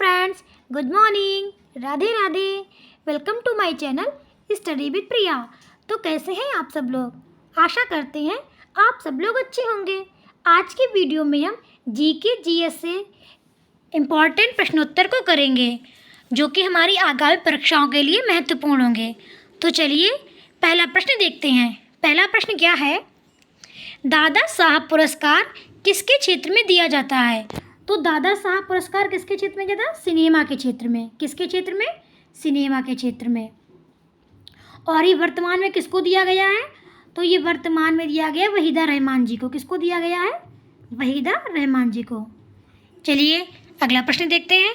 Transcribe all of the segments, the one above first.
Friends, good morning, Radhe Radhe. Welcome to my channel study with Priya. तो कैसे हैं आप सब लोग? आशा करते हैं आप सब लोग अच्छे होंगे। आज के वीडियो में हम जीके जीएस से इम्पॉर्टेंट प्रश्नोत्तर को करेंगे जो कि हमारी आगामी परीक्षाओं के लिए महत्वपूर्ण होंगे। तो चलिए पहला प्रश्न देखते हैं। पहला प्रश्न क्या है? दादा साहब पुरस्कार किसके क्षेत्र में दिया जाता है? तो दादा साहब पुरस्कार किसके क्षेत्र में दिया था? सिनेमा के क्षेत्र में। किसके क्षेत्र में? सिनेमा के क्षेत्र में। और ये वर्तमान में किसको दिया गया है? तो ये वर्तमान में दिया गया वहीदा रहमान जी को। किसको दिया गया है? वहीदा रहमान जी को। चलिए अगला प्रश्न देखते हैं।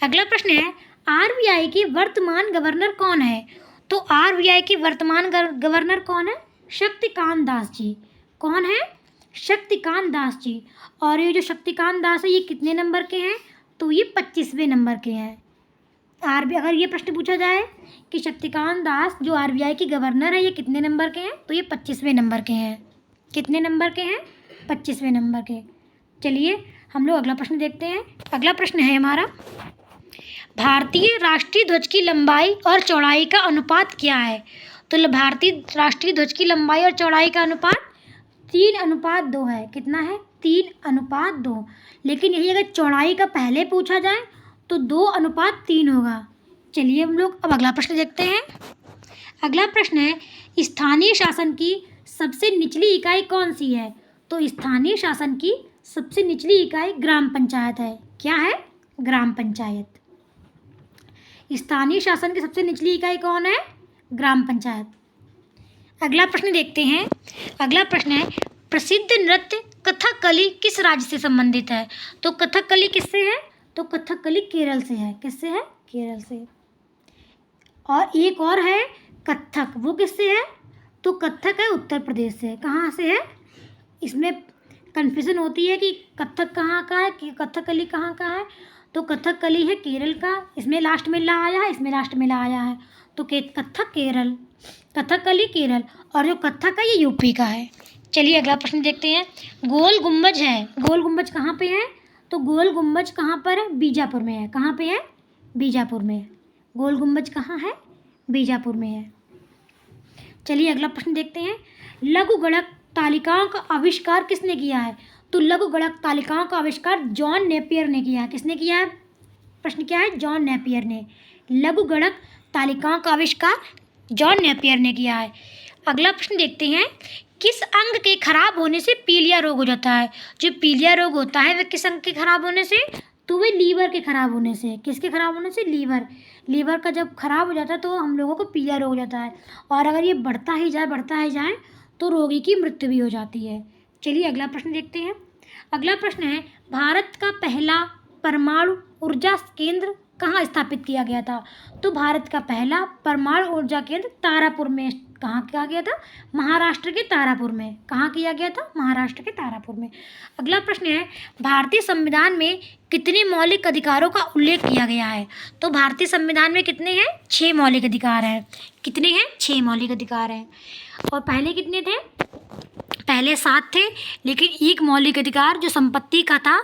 अगला प्रश्न है आरबीआई के वर्तमान गवर्नर कौन है? तो आरबीआई के वर्तमान गवर्नर कौन है? शक्तिकांत दास जी। कौन है? शक्तिकांत दास जी। और ये जो शक्तिकांत दास है ये कितने नंबर के हैं? तो ये 25वें नंबर के हैं। अगर ये प्रश्न पूछा जाए कि शक्तिकांत दास जो आरबीआई के गवर्नर है ये कितने नंबर के हैं? तो ये 25वें नंबर के हैं। कितने नंबर के हैं? 25वें नंबर के। चलिए हम लोग अगला प्रश्न देखते हैं। अगला प्रश्न है हमारा भारतीय राष्ट्रीय ध्वज की लंबाई और चौड़ाई का अनुपात क्या है? तो भारतीय राष्ट्रीय ध्वज की लंबाई और चौड़ाई का अनुपात 3:2 है। कितना है? 3:2। लेकिन यही अगर चौड़ाई का पहले पूछा जाए तो 2:3 होगा। चलिए हम लोग अब अगला प्रश्न देखते हैं। अगला प्रश्न है स्थानीय शासन की सबसे निचली इकाई कौन सी है? तो स्थानीय शासन की सबसे निचली इकाई ग्राम पंचायत है। क्या है? ग्राम पंचायत। स्थानीय शासन की सबसे निचली इकाई कौन है? ग्राम पंचायत। अगला प्रश्न देखते हैं। अगला प्रश्न है प्रसिद्ध नृत्य कथकली किस राज्य से संबंधित है? तो कथकली किससे है? तो कथकली केरल से है। किससे है? केरल से। और एक और है कथक, वो किससे है? तो कथक है उत्तर प्रदेश से। कहाँ से है? इसमें कन्फ्यूजन होती है कि कथक कहाँ का है कि कथकली कहाँ का है। तो कथकली है केरल का। इसमें लास्ट में ला आया है, इसमें लास्ट में ला आया है। तो कथक केरल, कथकली केरल। और जो कथक है ये यूपी का है। चलिए अगला प्रश्न देखते हैं। गोल गुम्बज है, गोल गुम्बज कहाँ पे है? तो गोल गुम्बज कहाँ पर है? बीजापुर में है। कहाँ पे है? बीजापुर में है। गोल गुम्बज कहाँ है? बीजापुर में है। चलिए अगला प्रश्न देखते हैं। लघु गणक तालिकाओं का आविष्कार किसने किया है? तो लघु गणक तालिकाओं का आविष्कार जॉन नेपियर ने किया है। किसने किया है? प्रश्न क्या है? जॉन नेपियर ने। लघु गणक तालिकाओं का आविष्कार जॉन नेपियर ने किया है। अगला प्रश्न देखते हैं। किस अंग के खराब होने से पीलिया रोग हो जाता है? जो पीलिया रोग होता है वह किस अंग के खराब होने से? तो वह लीवर के खराब होने से। किसके खराब होने से? लीवर। लीवर का जब खराब हो जाता है तो हम लोगों को पीलिया रोग हो जाता है। और अगर ये बढ़ता ही जाए तो रोगी की मृत्यु भी हो जाती है। चलिए अगला प्रश्न देखते हैं। अगला प्रश्न है भारत का पहला परमाणु ऊर्जा केंद्र कहाँ स्थापित किया गया था? तो भारत का पहला परमाणु ऊर्जा केंद्र तारापुर में। कहाँ किया गया था? महाराष्ट्र के तारापुर में। कहाँ किया गया था? महाराष्ट्र के तारापुर में। अगला प्रश्न है भारतीय संविधान में कितने मौलिक अधिकारों का उल्लेख किया गया है? तो भारतीय संविधान में कितने हैं? 6 मौलिक अधिकार हैं। कितने हैं? 6 मौलिक अधिकार हैं। और पहले कितने थे? पहले 7 थे, लेकिन एक मौलिक अधिकार जो संपत्ति का था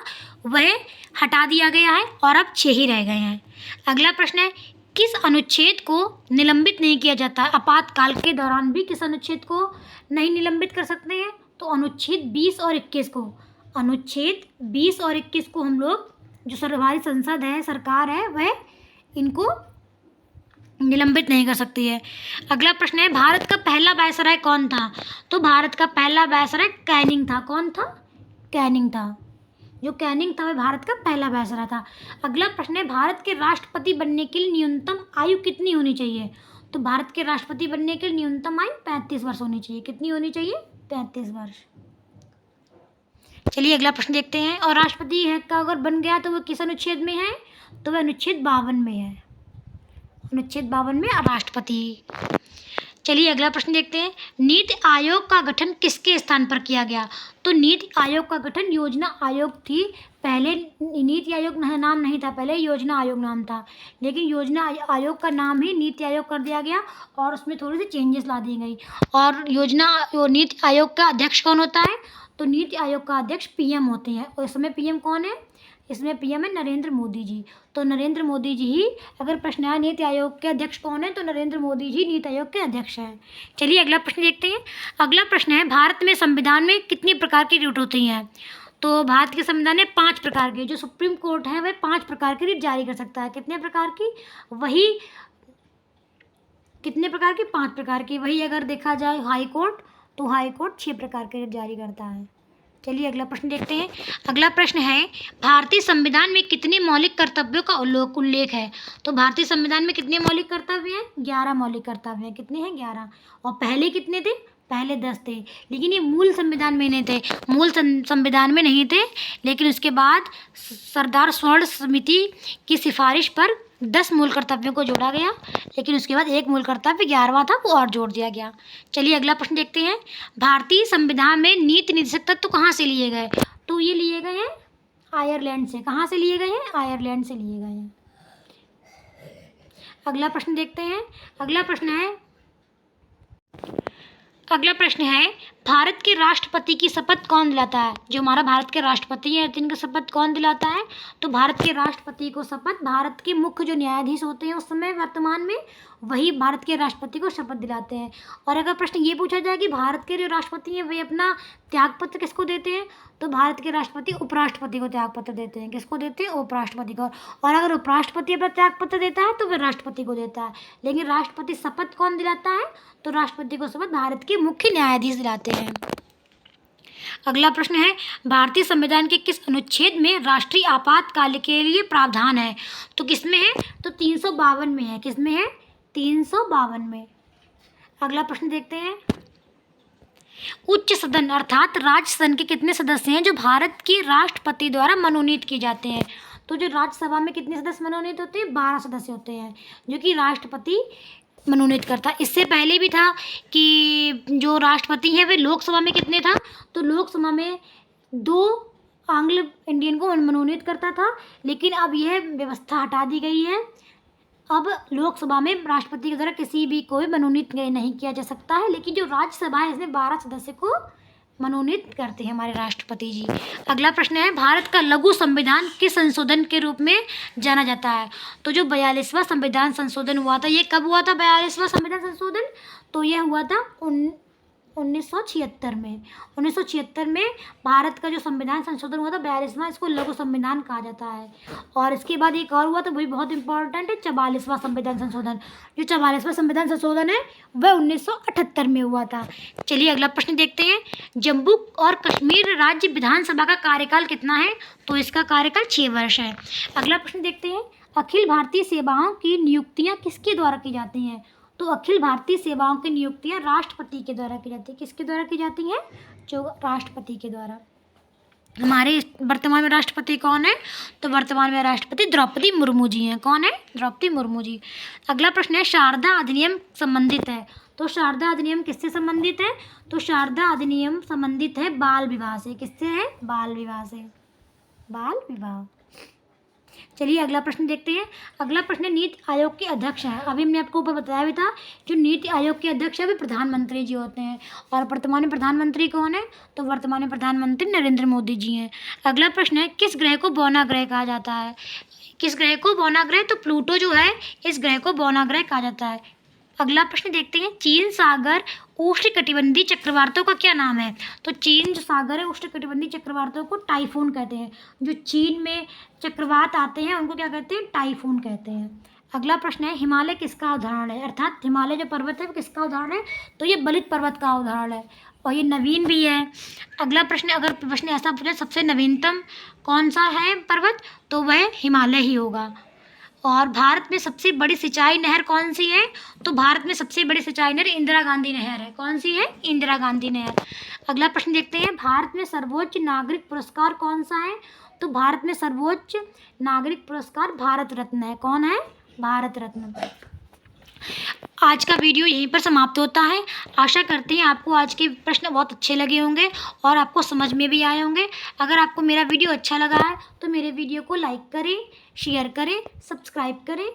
वह हटा दिया गया है और अब 6 ही रह गए हैं। अगला प्रश्न है किस अनुच्छेद को निलंबित नहीं किया जाता? आपातकाल के दौरान भी किस अनुच्छेद को नहीं निलंबित कर सकते हैं? तो अनुच्छेद 20 और 21 को। अनुच्छेद 20 और 21 को हम लोग जो हमारी संसद है, सरकार है, वह इनको निलंबित नहीं कर सकती है। अगला प्रश्न है भारत का पहला वायसराय कौन था? तो भारत का पहला वायसराय कैनिंग था। कौन था? कैनिंग था। जो कैनिंग था वह भारत का पहला वायसराय था। अगला प्रश्न है भारत के राष्ट्रपति बनने के लिए न्यूनतम आयु कितनी होनी चाहिए? तो भारत के राष्ट्रपति बनने के लिए न्यूनतम आयु 35 वर्ष होनी चाहिए। कितनी होनी चाहिए? 35 वर्ष। चलिए अगला प्रश्न देखते हैं। और राष्ट्रपति है का अगर बन गया तो वह किस अनुच्छेद में है? तो वह अनुच्छेद 52 में है। अनुच्छेद 52 में राष्ट्रपति। चलिए अगला प्रश्न देखते हैं। नीति आयोग का गठन किसके स्थान पर किया गया? तो नीति आयोग का गठन योजना आयोग थी। पहले नीति आयोग नाम नहीं था, पहले योजना आयोग नाम था। लेकिन योजना आयोग का नाम ही नीति आयोग कर दिया गया और उसमें थोड़ी सी चेंजेस ला दी गई। और नीति आयोग का अध्यक्ष कौन होता है? तो नीति आयोग का अध्यक्ष पीएम होते हैं। और इस समय पीएम कौन है? इसमें पीएम है नरेंद्र मोदी जी। तो नरेंद्र मोदी जी ही, अगर प्रश्न आया नीति आयोग के अध्यक्ष कौन है, तो नरेंद्र मोदी जी नीति आयोग के अध्यक्ष हैं। चलिए अगला प्रश्न देखते हैं। अगला प्रश्न है, भारत में संविधान में कितनी प्रकार की रिट होती हैं? तो भारत के संविधान में 5 प्रकार के, जो सुप्रीम कोर्ट है वह 5 प्रकार की रिट जारी कर सकता है। कितने प्रकार की? वही कितने प्रकार की? 5 प्रकार की। वही अगर देखा जाए हाई कोर्ट, तो हाई कोर्ट 6 प्रकार के रिट जारी करता है। चलिए अगला प्रश्न देखते हैं। अगला प्रश्न है, भारतीय संविधान में कितने मौलिक कर्तव्यों का उल्लेख है? तो भारतीय संविधान में कितने मौलिक कर्तव्य हैं? 11 मौलिक कर्तव्य हैं। कितने हैं? 11। और पहले कितने थे? पहले 10 थे, लेकिन ये मूल संविधान में नहीं थे, मूल संविधान में नहीं थे। लेकिन उसके बाद सरदार स्वर्ण समिति की सिफारिश पर 10 मूल कर्तव्यों को जोड़ा गया, लेकिन उसके बाद एक मूल कर्तव्य 11वां था, वो और जोड़ दिया गया। चलिए अगला प्रश्न देखते हैं। भारतीय संविधान में नीति निर्देशक तत्व कहाँ से लिए गए? तो ये लिए गए हैं आयरलैंड से। कहाँ से लिए गए हैं? आयरलैंड से लिए गए हैं। अगला प्रश्न देखते हैं। अगला प्रश्न है, भारत के राष्ट्रपति की शपथ कौन दिलाता है? जो हमारा भारत के राष्ट्रपति हैं, इनका शपथ कौन दिलाता है? तो भारत के राष्ट्रपति को शपथ भारत के मुख्य जो न्यायाधीश होते हैं उस समय वर्तमान में, वही भारत के राष्ट्रपति को शपथ दिलाते हैं। और अगर प्रश्न ये पूछा जाए कि भारत के जो राष्ट्रपति हैं वे अपना त्यागपत्र किसको देते हैं, तो भारत के राष्ट्रपति उपराष्ट्रपति को त्यागपत्र देते हैं। किसको देते हैं? उपराष्ट्रपति को। और अगर उपराष्ट्रपति अपना त्यागपत्र देता है तो वह राष्ट्रपति को देता है। लेकिन राष्ट्रपति शपथ कौन दिलाता है? तो राष्ट्रपति को शपथ भारत के मुख्य न्यायाधीश दिलाते हैं। अगला प्रश्न है, भारतीय संविधान के किस अनुच्छेद में राष्ट्रीय आपातकाल के लिए प्रावधान है? तो किसमें है? तो 352 में है। किसमें है? 352 में। अगला प्रश्न देखते हैं। उच्च सदन अर्थात राज्य सदन के कितने सदस्य हैं जो भारत के राष्ट्रपति द्वारा मनोनीत किए जाते हैं? तो जो राज्यसभा में कितने सदस्य मनोनीत होते हैं? 12 सदस्य होते हैं, जो कि राष्ट्रपति मनोनीत करता है। इससे पहले भी था कि जो राष्ट्रपति हैं वे लोकसभा में कितने था? तो लोकसभा में 2 एंग्लो इंडियन को मनोनीत करता था, लेकिन अब यह व्यवस्था हटा दी गई है। अब लोकसभा में राष्ट्रपति के द्वारा किसी भी कोई मनोनीत नहीं किया जा सकता है, लेकिन जो राज्यसभा है इसमें 12 सदस्य को मनोनीत करते हैं हमारे राष्ट्रपति जी। अगला प्रश्न है, भारत का लघु संविधान किस संशोधन के रूप में जाना जाता है? तो जो 42वां संविधान संशोधन हुआ था, ये कब हुआ था 42वां संविधान संशोधन? तो यह हुआ था 1976 में। 1976 में भारत का जो संविधान संशोधन हुआ था 42वां, इसको लघु संविधान कहा जाता है। और इसके बाद एक और हुआ तो वही बहुत इंपॉर्टेंट है, 44वां संविधान संशोधन। जो 44वां संविधान संशोधन है वह 1978 में हुआ था। चलिए अगला प्रश्न देखते हैं। जम्मू और कश्मीर राज्य विधानसभा का कार्यकाल कितना है? तो इसका कार्यकाल 6 वर्ष है। अगला प्रश्न देखते हैं। अखिल भारतीय सेवाओं की नियुक्तियाँ किसके द्वारा की जाती हैं? तो अखिल भारतीय सेवाओं की नियुक्तियां राष्ट्रपति के द्वारा की जाती है। किसके द्वारा की जाती हैं? जो राष्ट्रपति के द्वारा। हमारे वर्तमान में राष्ट्रपति कौन है? तो वर्तमान में राष्ट्रपति द्रौपदी मुर्मू जी हैं। कौन है? द्रौपदी मुर्मू जी। अगला प्रश्न है, शारदा अधिनियम संबंधित है। तो शारदा अधिनियम किससे संबंधित है? तो शारदा अधिनियम संबंधित है बाल विवाह से। किससे है? बाल विवाह से। बाल विवाह। चलिए अगला प्रश्न देखते हैं। अगला प्रश्न है, नीति आयोग के अध्यक्ष हैं। अभी हमने आपको ऊपर बताया भी था, जो नीति आयोग के अध्यक्ष है वे प्रधानमंत्री जी होते हैं। और वर्तमान में प्रधानमंत्री कौन है? तो वर्तमान में प्रधानमंत्री नरेंद्र मोदी जी हैं। अगला प्रश्न है, किस ग्रह को बौना ग्रह कहा जाता है? किस ग्रह को बौना ग्रह? तो प्लूटो जो है इस ग्रह को बौना ग्रह कहा जाता है। अगला प्रश्न देखते हैं, चीन सागर उष्णकटिबंधीय चक्रवातों का क्या नाम है? तो चीन जो सागर है उष्णकटिबंधीय चक्रवातों को टाइफून कहते हैं। जो चीन में चक्रवात आते हैं उनको क्या कहते हैं? टाइफून कहते हैं। अगला प्रश्न है, हिमालय किसका उदाहरण है? अर्थात हिमालय जो पर्वत है वो किसका उदाहरण है? तो ये बलित पर्वत का उदाहरण है और ये नवीन भी है। अगला प्रश्न, अगर प्रश्न ऐसा पूछे सबसे नवीनतम कौन सा है पर्वत, तो वह हिमालय ही होगा। और भारत में सबसे बड़ी सिंचाई नहर कौन सी है? तो भारत में सबसे बड़ी सिंचाई नहर इंदिरा गांधी नहर है। कौन सी है? इंदिरा गांधी नहर। अगला प्रश्न देखते हैं, भारत में सर्वोच्च नागरिक पुरस्कार कौन सा है? तो भारत में सर्वोच्च नागरिक पुरस्कार भारत रत्न है। कौन है? भारत रत्न। आज का वीडियो यहीं पर समाप्त होता है। आशा करते हैं आपको आज के प्रश्न बहुत अच्छे लगे होंगे और आपको समझ में भी आए होंगे। अगर आपको मेरा वीडियो अच्छा लगा है तो मेरे वीडियो को लाइक करें, शेयर करें, सब्सक्राइब करें,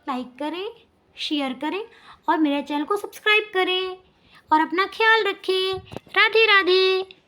लाइक करें, शेयर करें और मेरे चैनल को सब्सक्राइब करें और अपना ख्याल रखें। राधे राधे।